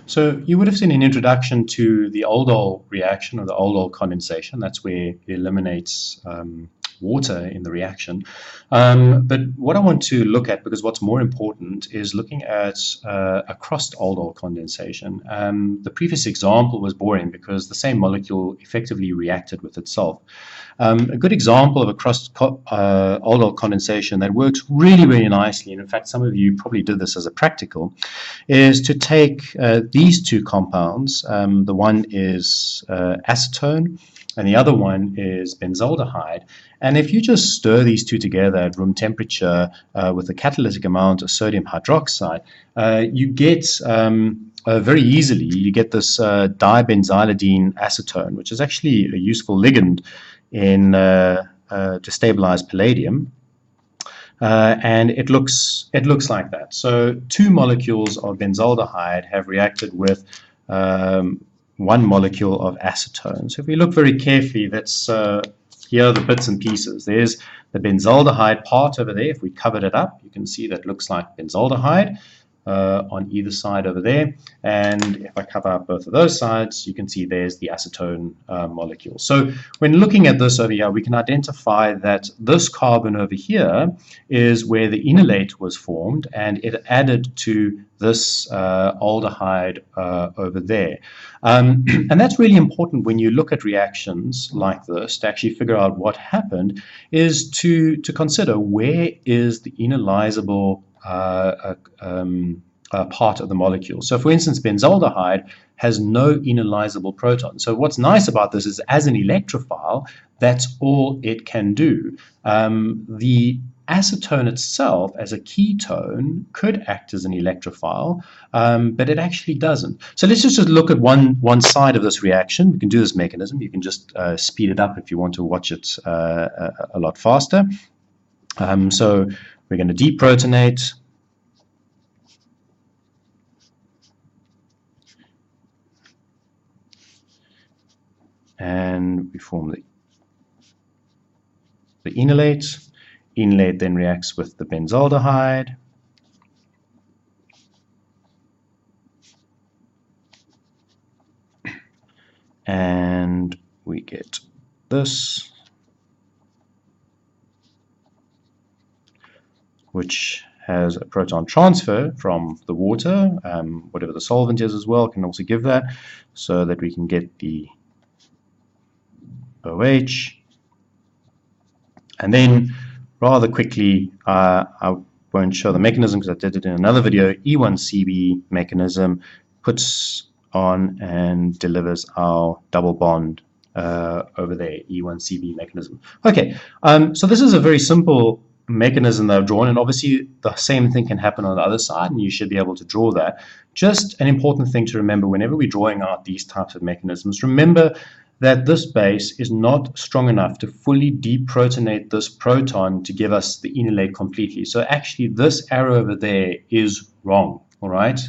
So you would have seen an introduction to the aldol reaction or the aldol condensation. That's where it eliminates water in the reaction. But what I want to look at, because what's more important, is looking at a crossed-aldol condensation. The previous example was boring because the same molecule effectively reacted with itself. A good example of a crossed-aldol condensation that works really, really nicely, and in fact some of you probably did this as a practical, is to take these two compounds. The one is acetone and the other one is benzaldehyde. And if you just stir these two together at room temperature with a catalytic amount of sodium hydroxide, you get very easily, you get this dibenzylidine acetone, which is actually a useful ligand to stabilize palladium. And it looks like that. So two molecules of benzaldehyde have reacted with one molecule of acetone. So if we look very carefully, that's here are the bits and pieces. There's the benzaldehyde part over there. If we covered it up, you can see that looks like benzaldehyde on either side over there. And if I cover up both of those sides, you can see there's the acetone molecule. So when looking at this over here, we can identify that this carbon over here is where the enolate was formed, and it added to this aldehyde over there. And that's really important when you look at reactions like this to actually figure out what happened, is to consider where is the enolizable part of the molecule. So for instance, benzaldehyde has no enolizable proton. So what's nice about this is, as an electrophile, that's all it can do. The acetone itself as a ketone could act as an electrophile, but it actually doesn't. So let's just look at one side of this reaction. We can do this mechanism. You can just speed it up if you want to watch it a lot faster. So we're going to deprotonate. And we form the enolate. Enolate then reacts with the benzaldehyde. And we get this, which has a proton transfer from the water, whatever the solvent is as well, can also give that, so that we can get the OH. And then rather quickly, I won't show the mechanism because I did it in another video, E1CB mechanism puts on and delivers our double bond over there, E1CB mechanism. Okay, so this is a very simple mechanism that I've drawn, and obviously the same thing can happen on the other side, and you should be able to draw that. Just an important thing to remember whenever we're drawing out these types of mechanisms, remember that this base is not strong enough to fully deprotonate this proton to give us the enolate completely. So actually this arrow over there is wrong. All right,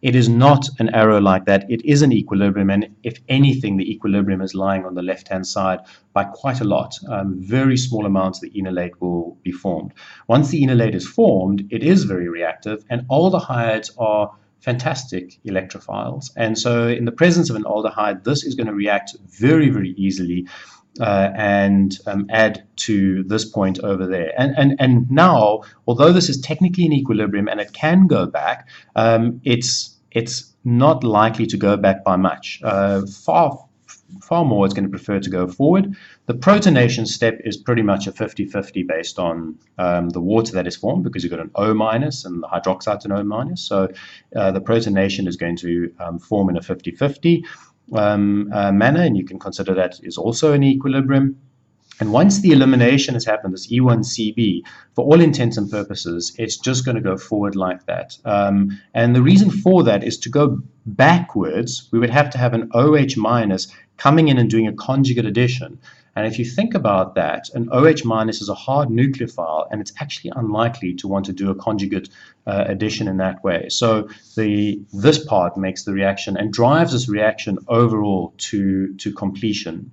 it is not an arrow like that. It is an equilibrium, and if anything, the equilibrium is lying on the left-hand side by quite a lot. Very small amounts of the enolate will be formed. Once the enolate is formed, it is very reactive, and aldehydes are fantastic electrophiles. And so in the presence of an aldehyde, this is going to react very, very easily and add to this point over there. And now, although this is technically in equilibrium and it can go back, it's not likely to go back by much. Far more it's going to prefer to go forward. The protonation step is pretty much a 50-50 based on the water that is formed, because you've got an O minus and the hydroxide's an O minus. So the protonation is going to form in a 50-50 manner, and you can consider that is also an equilibrium. And once the elimination has happened, this E1CB, for all intents and purposes, it's just going to go forward like that. And the reason for that is, to go backwards, we would have to have an OH minus coming in and doing a conjugate addition. And if you think about that, an OH minus is a hard nucleophile, and it's actually unlikely to want to do a conjugate addition in that way. So this part makes the reaction and drives this reaction overall to completion.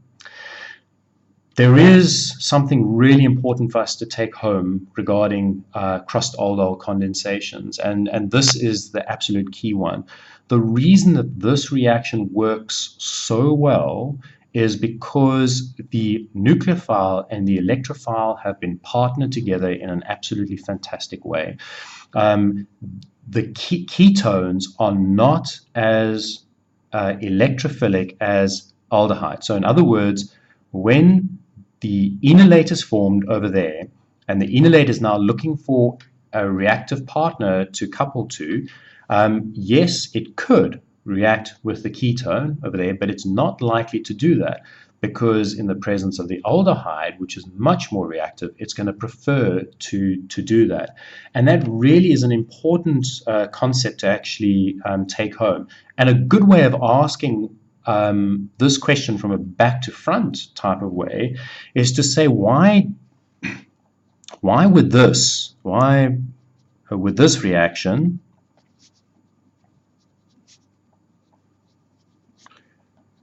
There is something really important for us to take home regarding crossed-aldol condensations, and this is the absolute key one. The reason that this reaction works so well is because the nucleophile and the electrophile have been partnered together in an absolutely fantastic way. The ketones are not as electrophilic as aldehyde. So in other words, when the enolate is formed over there, and the enolate is now looking for a reactive partner to couple to, yes, it could react with the ketone over there, but it's not likely to do that because in the presence of the aldehyde, which is much more reactive, it's going to prefer to do that. And that really is an important concept to actually take home. And a good way of asking this question from a back to front type of way is to say, why would this reaction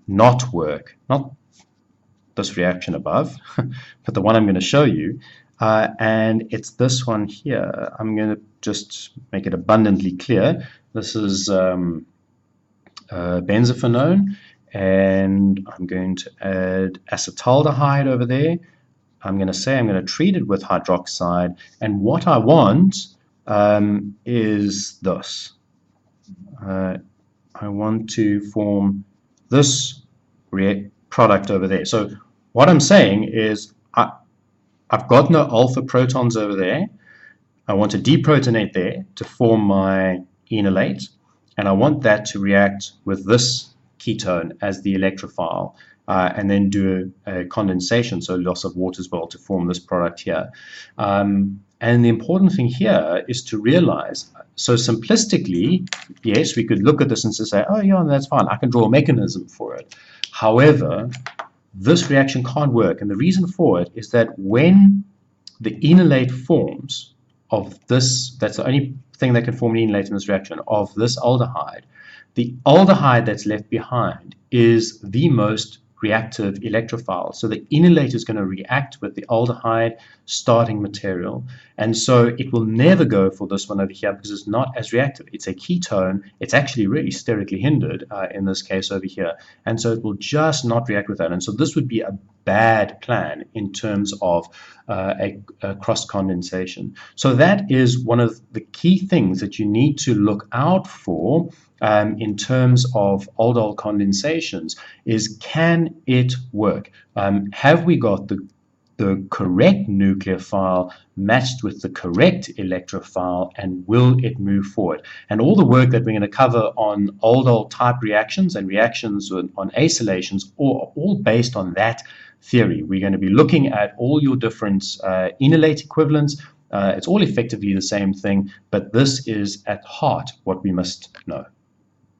not work? Not this reaction above, but the one I'm going to show you, and it's this one here. I'm going to just make it abundantly clear. This is benzophenone, and I'm going to add acetaldehyde over there. I'm going to say I'm going to treat it with hydroxide, and what I want is this. I want to form this product over there. So what I'm saying is I've got no alpha protons over there. I want to deprotonate there to form my enolate, and I want that to react with this ketone as the electrophile, and then do a condensation, so loss of water as well, to form this product here. And the important thing here is to realize, so simplistically, yes, we could look at this and say, oh yeah, that's fine, I can draw a mechanism for it. However, this reaction can't work, and the reason for it is that when the enolate forms of this, that's the only thing that can form an enolate in this reaction, of this aldehyde, the aldehyde that's left behind is the most reactive electrophile. So the enolate is going to react with the aldehyde starting material, and so it will never go for this one over here because it's not as reactive. It's a ketone. It's actually really sterically hindered in this case over here, and so it will just not react with that. And so this would be a bad plan in terms of a cross condensation. So that is one of the key things that you need to look out for in terms of aldol condensations, is can it work? Have we got the correct nucleophile matched with the correct electrophile, and will it move forward? And all the work that we're going to cover on aldol type reactions and reactions on acylations are all based on that theory. We're going to be looking at all your different enolate equivalents. It's all effectively the same thing, but this is at heart what we must know.